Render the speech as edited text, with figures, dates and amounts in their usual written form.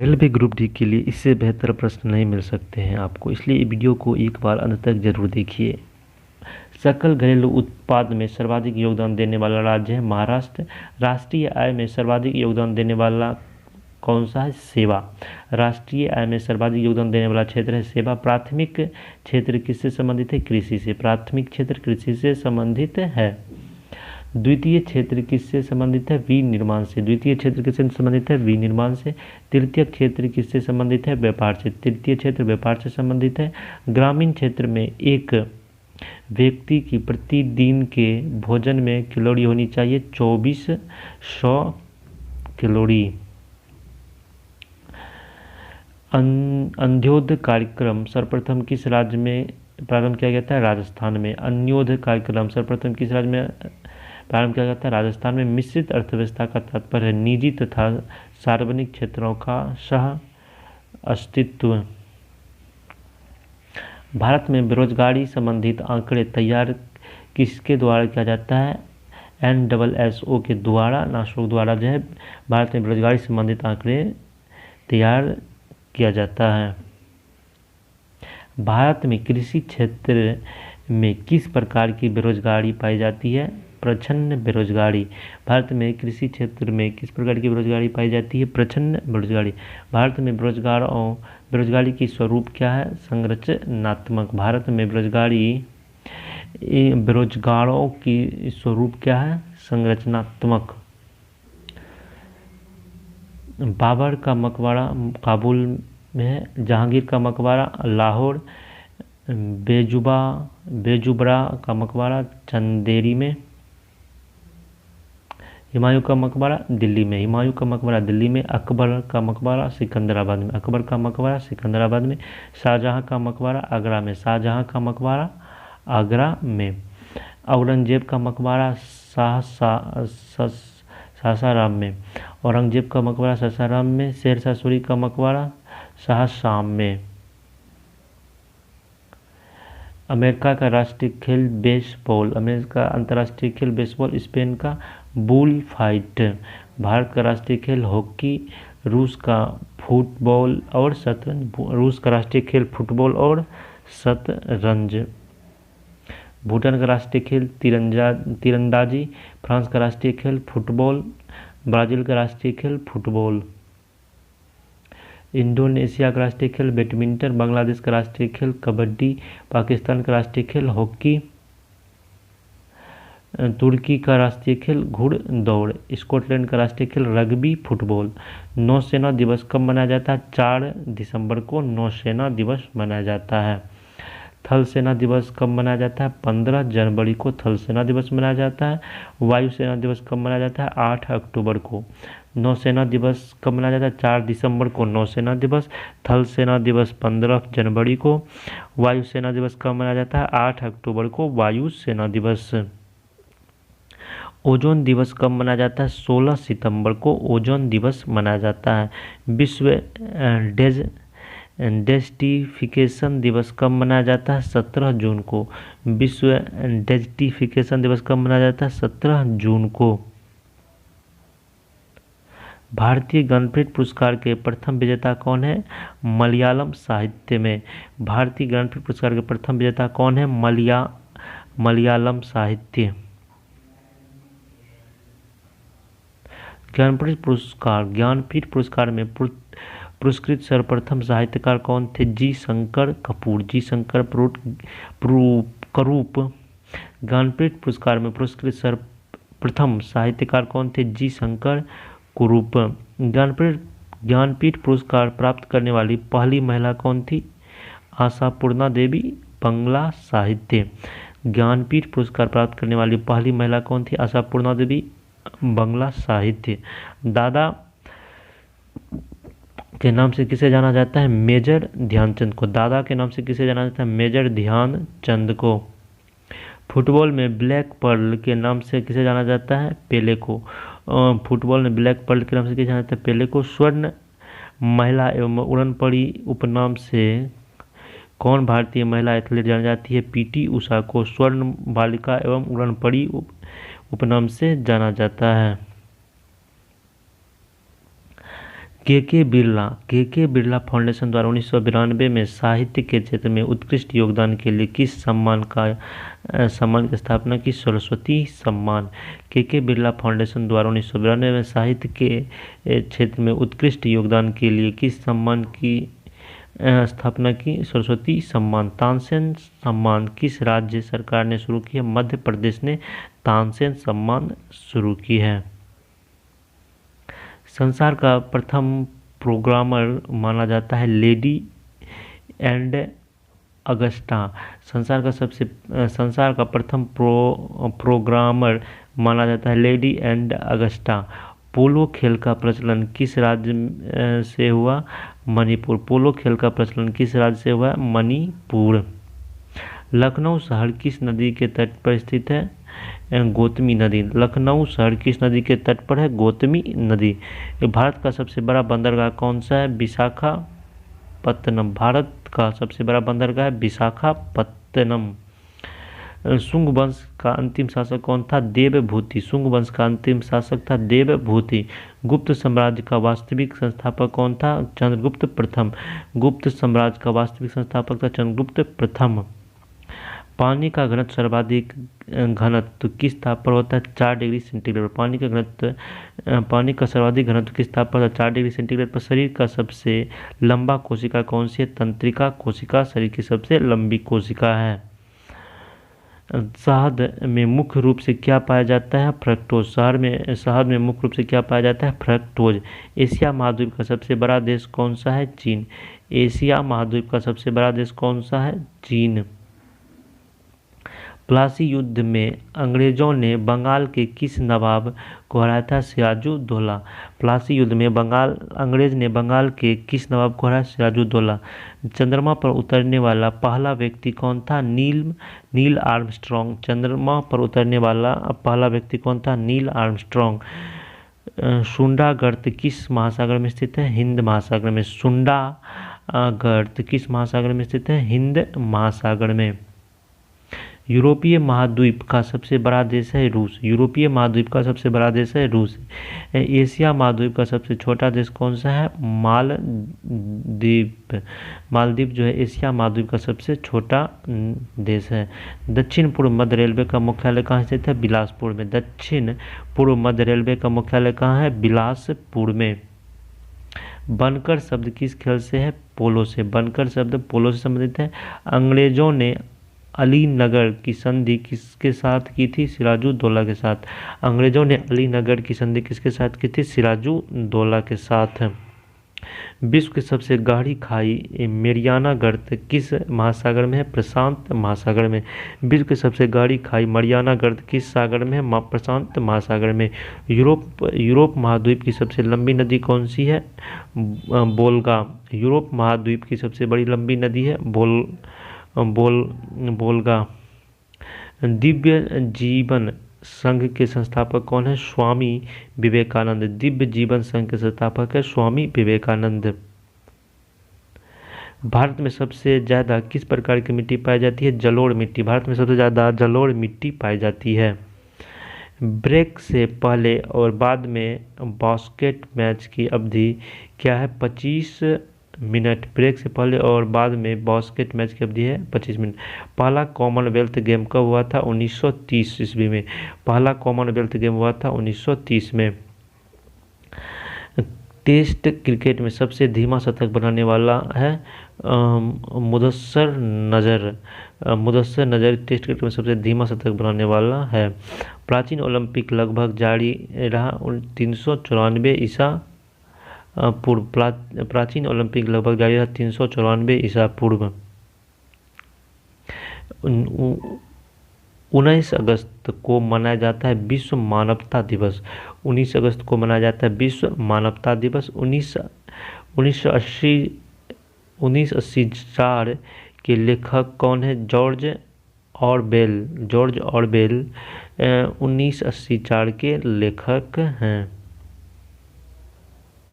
Railway group D के लिए इससे बेहतर प्रश्न नहीं मिल सकते हैं आपको, इसलिए वीडियो को एक बार अंत तक जरूर देखिए। सकल घरेलू उत्पाद में सर्वाधिक योगदान देने वाला राज्य है महाराष्ट्र। राष्ट्रीय आय में सर्वाधिक योगदान देने वाला कौन सा है? सेवा। राष्ट्रीय आय में सर्वाधिक योगदान देने वाला क्षेत्र है सेवा। प्राथमिक क्षेत्र किससे संबंधित है? कृषि से। प्राथमिक क्षेत्र कृषि से संबंधित है। द्वितीय क्षेत्र किससे संबंधित है? विनिर्माण से। द्वितीय क्षेत्र किससे संबंधित है? विनिर्माण से। तृतीय क्षेत्र किससे संबंधित है? व्यापार से। तृतीय क्षेत्र व्यापार से संबंधित है। ग्रामीण क्षेत्र में एक व्यक्ति की प्रतिदिन के भोजन में कैलोरी होनी चाहिए 2400 कैलोरी। अंत्योदय कार्यक्रम सर्वप्रथम किस राज्य में प्रारंभ किया गया था? राजस्थान में। अंत्योदय कार्यक्रम सर्वप्रथम किस राज्य में प्रारंभ किया गया था? राजस्थान में। मिश्रित अर्थव्यवस्था का तात्पर्य है निजी तथा सार्वजनिक क्षेत्रों का सह अस्तित्व। भारत में बेरोजगारी संबंधित आंकड़े तैयार किसके द्वारा किया जाता है? NSSO के द्वारा, नासो द्वारा जो है भारत में बेरोजगारी संबंधित आंकड़े तैयार किया जाता है। भारत में कृषि क्षेत्र में किस प्रकार की बेरोजगारी पाई जाती है? प्रच्छन्न बेरोजगारी। भारत में कृषि क्षेत्र में किस प्रकार की बेरोजगारी पाई जाती है? प्रच्छन्न बेरोजगारी। भारत में बेरोजगारी की स्वरूप क्या है? संरचनात्मक। भारत में बेरोजगारों की स्वरूप क्या है? संरचनात्मक। बाबर का मकबरा काबुल में है। जहांगीर का मकबरा लाहौर। बेजुबरा का मकबरा चंदेरी में। हुमायूं का मकबरा दिल्ली में। हुमायूं का मकबरा दिल्ली में। अकबर का मकबरा सिकंदराबाद में। अकबर का मकबरा सिकंदराबाद में। शाहजहां का मकबरा आगरा में। शाहजहां का मकबरा आगरा में। औरंगजेब का मकबरा सासाराम में। औरंगजेब का मकबरा सासाराम में। शेरशाह सूरी का मकबरा शाहशाम में। अमेरिका का राष्ट्रीय खेल बेसबॉल। अमेरिका अंतर्राष्ट्रीय खेल बेसबॉल। स्पेन का बुल फाइट। भारत का राष्ट्रीय खेल हॉकी। रूस का फुटबॉल और शतरंज। रूस का राष्ट्रीय खेल फुटबॉल और शतरंज। भूटान का राष्ट्रीय खेल तीरंदाजी। फ्रांस का राष्ट्रीय खेल फुटबॉल। ब्राजील का राष्ट्रीय खेल फुटबॉल। इंडोनेशिया का राष्ट्रीय खेल बैडमिंटन। बांग्लादेश का राष्ट्रीय खेल कबड्डी। पाकिस्तान का राष्ट्रीय खेल हॉकी। तुर्की का राष्ट्रीय खेल घुड़दौड़। स्कॉटलैंड का राष्ट्रीय खेल रग्बी फुटबॉल। नौसेना दिवस कब मनाया जाता है? 4 दिसंबर को नौसेना दिवस मनाया जाता है। थल सेना दिवस कब मनाया जाता है? 15 जनवरी को थल सेना दिवस मनाया जाता है। वायुसेना दिवस कब मनाया जाता है? 8 अक्टूबर को। नौसेना दिवस कब मनाया जाता है? 4 दिसंबर को नौसेना दिवस। थल सेना दिवस 15 जनवरी को। वायुसेना दिवस कब मनाया जाता है? 8 अक्टूबर को वायुसेना दिवस। ओजोन दिवस कब मनाया जाता है? 16 सितंबर को ओजोन दिवस मनाया जाता है। विश्व डेजर्टिफिकेशन दिवस कब मनाया जाता है? 17 जून को। विश्व डेजर्टिफिकेशन दिवस कब मनाया जाता है? 17 जून को। भारतीय ज्ञानपीठ पुरस्कार के प्रथम विजेता कौन है? मलयालम साहित्य में। भारतीय ज्ञानपीठ पुरस्कार के प्रथम विजेता कौन है? मलयालम साहित्य। ज्ञानपीठ पुरस्कार में पुरस्कृत सर्वप्रथम साहित्यकार कौन थे? जी शंकर कपूर। जी शंकर करूप। ज्ञानपीठ पुरस्कार में पुरस्कृत सर्वप्रथम साहित्यकार कौन थे? जी शंकर कुरूप। ज्ञानपीठ पुरस्कार प्राप्त करने वाली पहली महिला कौन थी? आशापूर्णा देवी, बंगला साहित्य। ज्ञानपीठ पुरस्कार प्राप्त करने वाली पहली महिला कौन थी? आशापूर्णा देवी, बंगला साहित्य। दादा के नाम से किसे जाना जाता है? मेजर ध्यानचंद को। दादा के नाम से किसे जाना जाता है? मेजर ध्यानचंद को। फुटबॉल में ब्लैक पर्ल के नाम से किसे जाना जाता है? पेले को। फुटबॉल में ब्लैक पर्ल के नाम से किसे जाना जाता है? पेले को। स्वर्ण महिला एवं उड़नपड़ी उपनाम से कौन भारतीय महिला एथलीट जानी जाती है? पीटी उषा को स्वर्ण बालिका एवं उड़नपड़ी उपनाम से जाना जाता है। के बिरला फाउंडेशन द्वारा 1992 में साहित्य के क्षेत्र में उत्कृष्ट योगदान के लिए किस सम्मान की स्थापना की? सरस्वती सम्मान। के बिरला फाउंडेशन द्वारा 1992 में साहित्य के क्षेत्र में उत्कृष्ट योगदान के लिए किस सम्मान की स्थापना की? सरस्वती सम्मान। तानसेन सम्मान किस राज्य सरकार ने शुरू की है? मध्य प्रदेश ने तानसेन सम्मान शुरू की है। संसार का प्रथम प्रोग्रामर माना जाता है लेडी एंड अगस्टा। संसार का प्रथम प्रोग्रामर माना जाता है लेडी एंड अगस्टा। पोलो खेल का प्रचलन किस राज्य से हुआ? मणिपुर। पोलो खेल का प्रचलन किस राज्य से हुआ? मणिपुर। लखनऊ शहर किस नदी के तट पर स्थित है? गौतमी नदी। लखनऊ शहर किस नदी के तट पर है? गौतमी नदी। भारत का सबसे बड़ा बंदरगाह कौन सा है? विशाखापत्तनम। भारत का सबसे बड़ा बंदरगाह है विशाखापत्तनम। शुंग वंश का अंतिम शासक कौन था? देवभूति। शुंग वंश का अंतिम शासक था देवभूति। गुप्त साम्राज्य का वास्तविक संस्थापक कौन था? चंद्रगुप्त प्रथम। गुप्त साम्राज्य का वास्तविक संस्थापक था चंद्रगुप्त प्रथम। पानी का घनत्व सर्वाधिक घनत्व किस ताप पर होता है? 4 डिग्री सेंटीग्रेड। पानी का सर्वाधिक घनत्व किस ताप पर होता है? 4 डिग्री सेंटीग्रेड पर। शरीर का सबसे लंबा कोशिका कौन सी है? तंत्रिका कोशिका शरीर की सबसे लंबी कोशिका है। शहद में मुख्य रूप से क्या पाया जाता है? फ्रक्टोज। शहद में मुख्य रूप से क्या पाया जाता है? फ्रक्टोज। एशिया महाद्वीप का सबसे बड़ा देश कौन सा है? चीन। एशिया महाद्वीप का सबसे बड़ा देश कौन सा है? चीन। प्लासी युद्ध में अंग्रेजों ने बंगाल के किस नवाब को हराया था? सिराजुद्दौला। प्लासी युद्ध में अंग्रेज ने बंगाल के किस नवाब को हराया? सिराजुद्दौला। चंद्रमा पर उतरने वाला पहला व्यक्ति कौन था? Neil Armstrong. चंद्रमा पर उतरने वाला पहला व्यक्ति कौन था? Neil Armstrong. सुंडा गर्त किस महासागर में स्थित है? हिंद महासागर में। सुंडा गर्त किस महासागर में स्थित है? हिंद महासागर में। यूरोपीय महाद्वीप का सबसे बड़ा देश है रूस। यूरोपीय महाद्वीप का सबसे बड़ा देश है रूस। एशिया महाद्वीप का सबसे छोटा देश कौन सा है? मालदीव। मालदीव जो है एशिया महाद्वीप का सबसे छोटा देश है। दक्षिण पूर्व मध्य रेलवे का मुख्यालय कहाँ स्थित है? बिलासपुर में। दक्षिण पूर्व मध्य रेलवे का मुख्यालय कहाँ है? बिलासपुर में। बनकर शब्द किस खेल से है? पोलो से। बनकर शब्द पोलो से संबंधित है। अंग्रेजों ने अलीनगर की संधि किसके साथ की थी? सिराजुद्दौला के साथ। अंग्रेजों ने अलीनगर की संधि किसके साथ की थी? सिराजुद्दौला के साथ। विश्व की सबसे गहरी खाई मेरियाना गर्त किस महासागर में है? प्रशांत महासागर में। विश्व की सबसे गहरी खाई मरियाना गर्त किस सागर में है? प्रशांत महासागर में। यूरोप महाद्वीप की सबसे लंबी नदी कौन सी है? वोल्गा। यूरोप महाद्वीप की सबसे बड़ी लंबी नदी है वोल्गा। दिव्य जीवन संघ के संस्थापक कौन है? स्वामी विवेकानंद। दिव्य जीवन संघ के संस्थापक है स्वामी विवेकानंद। भारत में सबसे ज्यादा किस प्रकार की मिट्टी पाई जाती है? जलोढ़ मिट्टी। भारत में सबसे ज्यादा जलोढ़ मिट्टी पाई जाती है। ब्रेक से पहले और बाद में बास्केट मैच की अवधि क्या है? 25 मिनट। ब्रेक से पहले और बाद में बास्केट मैच की अवधि है 25 मिनट। पहला कॉमनवेल्थ गेम कब हुआ था? 1930 ईस्वी में। पहला कॉमनवेल्थ गेम हुआ था 1930 में। टेस्ट क्रिकेट में सबसे धीमा शतक बनाने वाला है मुदस्सर नजर टेस्ट क्रिकेट में सबसे धीमा शतक बनाने वाला है। प्राचीन ओलंपिक लगभग जारी रहा 394 ईसा पूर्व। प्राचीन ओलंपिक लगभग जारी रहा 394 ईसा पूर्व। 19 अगस्त को मनाया जाता है विश्व मानवता दिवस। 19 अगस्त को मनाया जाता है विश्व मानवता दिवस। 1984 के लेखक कौन है? George Orwell. 1984 के लेखक हैं।